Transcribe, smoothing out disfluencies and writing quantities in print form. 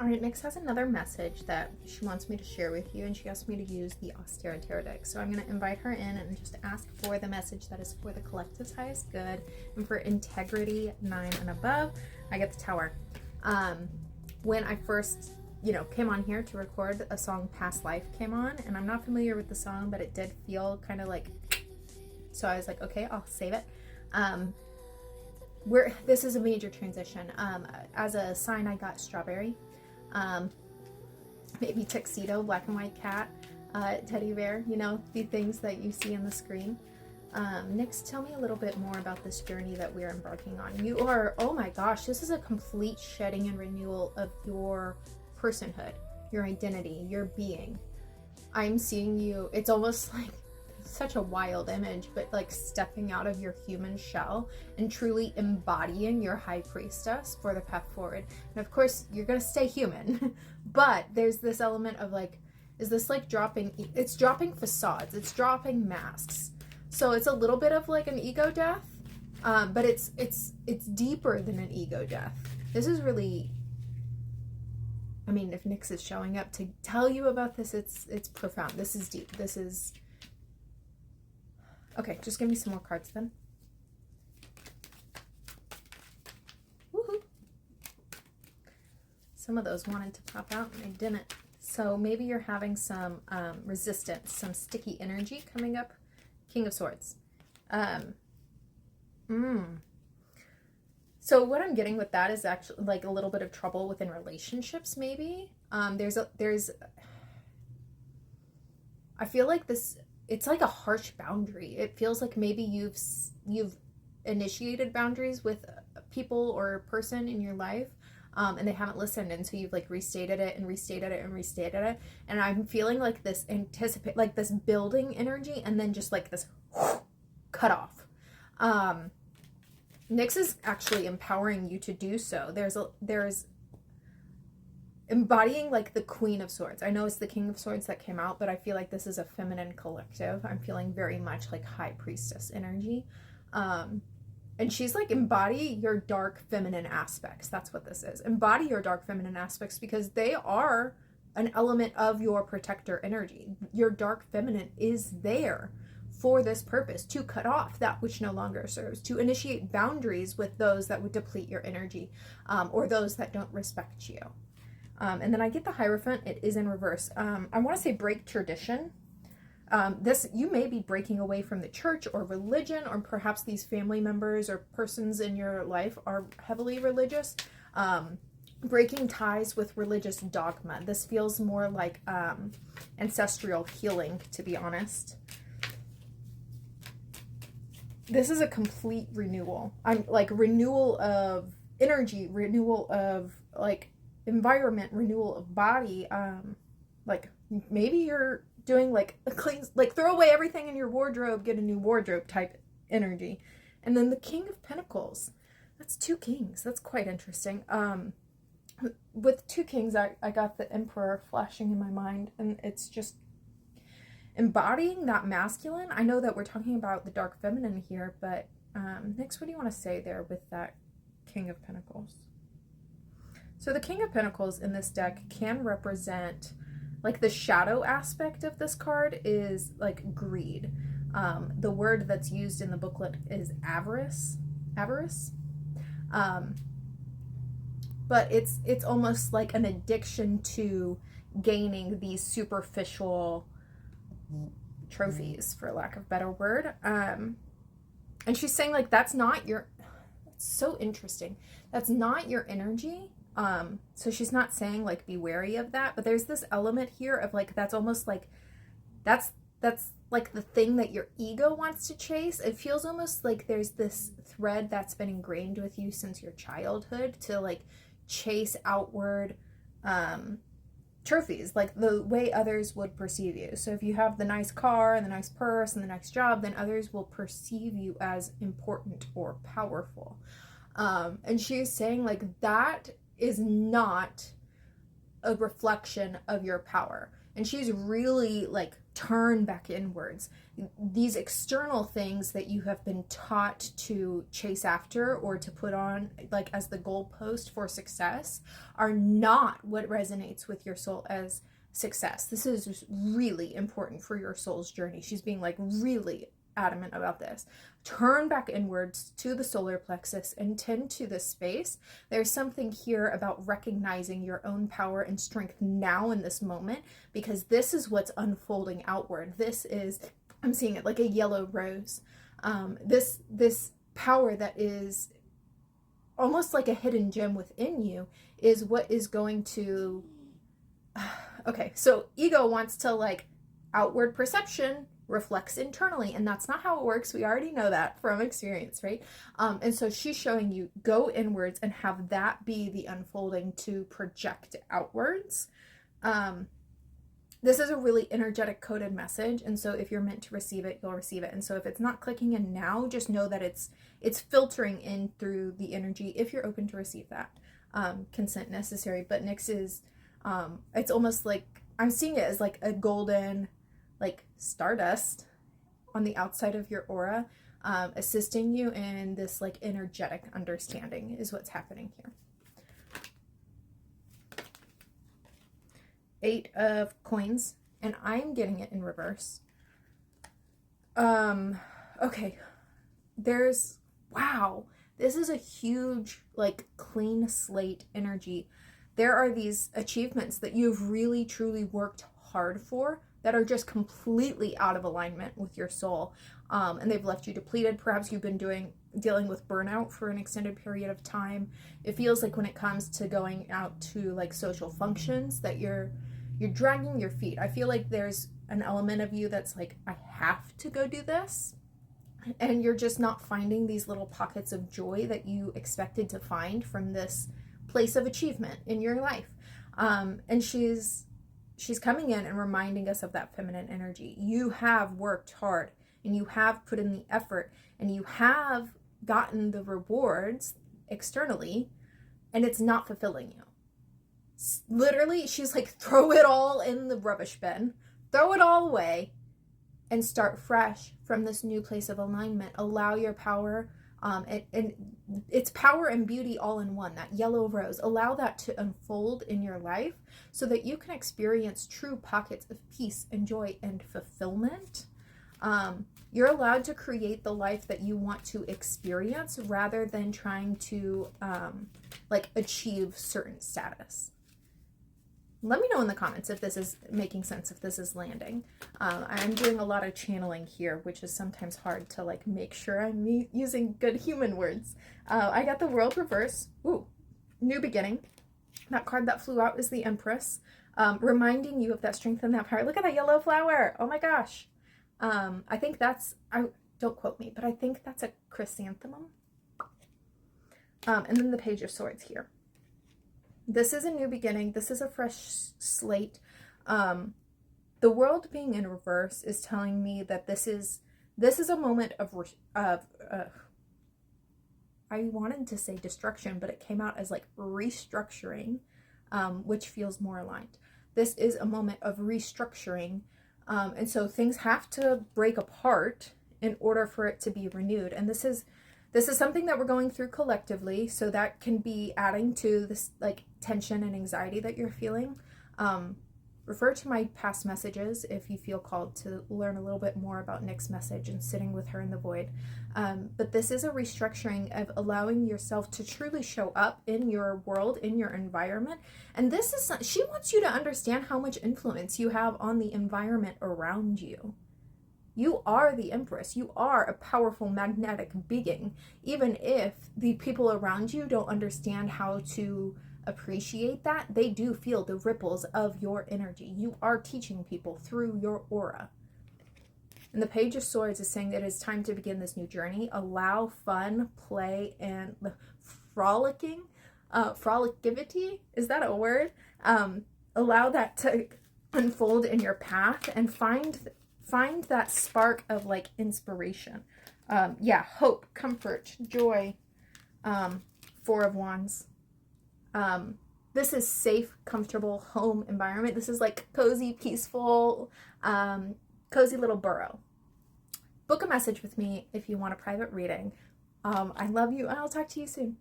All right, Nyx has another message that she wants me to share with you, and she asked me to use the Austere Tarot deck. So I'm going to invite her in and just ask for the message that is for the collective's highest good and for integrity 9 and above. I get the Tower. When I first, came on here to record, a song Past Life came on, and I'm not familiar with the song, but it did feel kind of like, so I was like, okay, I'll save it. This is a major transition. As a sign, I got strawberry. Maybe tuxedo, black and white cat, teddy bear, the things that you see on the screen. Nyx, tell me a little bit more about this journey that we're embarking on. You are, oh my gosh, this is a complete shedding and renewal of your personhood, your identity, your being. I'm seeing you, it's almost like such a wild image, but like stepping out of your human shell and truly embodying your high priestess for the path forward. And of course you're gonna stay human, but there's this element of like, is this like it's dropping facades, it's dropping masks. So it's a little bit of like an ego death, but it's deeper than an ego death. This is really, I mean, if Nyx is showing up to tell you about this, it's profound. This is deep. This is, okay, just give me some more cards then. Woohoo! Some of those wanted to pop out and they didn't. So maybe you're having some resistance, some sticky energy coming up. King of Swords. So what I'm getting with that is actually like a little bit of trouble within relationships, maybe. I feel like this, it's like a harsh boundary. It feels like maybe you've initiated boundaries with people or a person in your life, and they haven't listened, and so you've like restated it and restated it and restated it. And I'm feeling like this like this building energy, and then just like this cut off. Nyx is actually empowering you to do so. There's embodying like the Queen of Swords. I know it's the King of Swords that came out, but I feel like this is a feminine collective. I'm feeling very much like High Priestess energy. And she's like, embody your dark feminine aspects. That's what this is. Embody your dark feminine aspects, because they are an element of your protector energy. Your dark feminine is there for this purpose, to cut off that which no longer serves, to initiate boundaries with those that would deplete your energy, or those that don't respect you. And then I get the Hierophant. It is in reverse. I want to say break tradition. You may be breaking away from the church or religion, or perhaps these family members or persons in your life are heavily religious. Breaking ties with religious dogma. This feels more like ancestral healing, to be honest. This is a complete renewal. I'm like renewal of energy, renewal of like environment, renewal of body. Like maybe you're doing like a clean, like throw away everything in your wardrobe, get a new wardrobe type energy. And then the King of Pentacles. That's 2 kings. That's quite interesting. With 2 kings, I got the Emperor flashing in my mind, and it's just embodying that masculine. I know that we're talking about the dark feminine here, but Nyx, what do you want to say there with that King of Pentacles? So the King of Pentacles in this deck can represent, like, the shadow aspect of this card is like greed. The word that's used in the booklet is avarice. But it's almost like an addiction to gaining these superficial trophies, for lack of a better word. And she's saying like that's so interesting. That's not your energy. So she's not saying like be wary of that, but there's this element here of like that's almost like that's like the thing that your ego wants to chase. It feels almost like there's this thread that's been ingrained with you since your childhood to like chase outward trophies, like the way others would perceive you. So if you have the nice car and the nice purse and the nice job, then others will perceive you as important or powerful. And she's saying like that is not a reflection of your power. And she's really like, turn back inwards. These external things that you have been taught to chase after or to put on like as the goalpost for success are not what resonates with your soul as success. This is really important for your soul's journey. She's being like really adamant about this. Turn back inwards to the solar plexus and tend to this space. There's something here about recognizing your own power and strength now in this moment, because this is what's unfolding outward. This is, I'm seeing it like a yellow rose. This power that is almost like a hidden gem within you is what is going to okay, so ego wants to like, outward perception reflects internally, and that's not how it works. We already know that from experience, right? And so she's showing you, go inwards and have that be the unfolding to project outwards. This is a really energetic coded message, and so if you're meant to receive it, you'll receive it. And so if it's not clicking in now, just know that it's filtering in through the energy if you're open to receive that. Consent necessary. But Nyx is it's almost like, I'm seeing it as like a golden like stardust on the outside of your aura, assisting you in this like energetic understanding is what's happening here. 8 of coins, and I'm getting it in reverse. Okay, there's, wow, this is a huge like clean slate energy. There are these achievements that you've really truly worked hard for that are just completely out of alignment with your soul, and they've left you depleted. Perhaps you've been dealing with burnout for an extended period of time. It feels like when it comes to going out to like social functions that you're dragging your feet. I feel like there's an element of you that's like, I have to go do this, and you're just not finding these little pockets of joy that you expected to find from this place of achievement in your life. And she's coming in and reminding us of that feminine energy. You have worked hard, and you have put in the effort, and you have gotten the rewards externally, and it's not fulfilling you. Literally, she's like, throw it all in the rubbish bin, throw it all away, and start fresh from this new place of alignment. Allow your power, and it's power and beauty all in one, that yellow rose. Allow that to unfold in your life so that you can experience true pockets of peace and joy and fulfillment. You're allowed to create the life that you want to experience rather than trying to like achieve certain status. Let me know in the comments if this is making sense, if this is landing. I'm doing a lot of channeling here, which is sometimes hard to like make sure I'm using good human words. I got the World reverse. Ooh, new beginning. That card that flew out is the Empress, reminding you of that strength and that power. Look at that yellow flower. Oh my gosh. I think that's, don't quote me, but I think that's a chrysanthemum. And then the Page of Swords here. This is a new beginning. This is a fresh slate. The World being in reverse is telling me that this is a moment of I wanted to say destruction, but it came out as like restructuring, which feels more aligned. This is a moment of restructuring, and so things have to break apart in order for it to be renewed. And this is something that we're going through collectively, so that can be adding to this like tension and anxiety that you're feeling. Refer to my past messages if you feel called to learn a little bit more about Nyx's message and sitting with her in the void. But this is a restructuring of allowing yourself to truly show up in your world, in your environment. And this is, she wants you to understand how much influence you have on the environment around you. You are the Empress. You are a powerful magnetic being. Even if the people around you don't understand how to appreciate that, they do feel the ripples of your energy. You are teaching people through your aura. And the Page of Swords is saying that it's time to begin this new journey. Allow fun, play, and frolicking. Frolicivity, is that a word? Allow that to unfold in your path and find that spark of like inspiration. Hope, comfort, joy. 4 of Wands. this is safe, comfortable home environment. This is like cozy, peaceful, cozy little burrow. Book a message with me if you want a private reading. I love you, and I'll talk to you soon.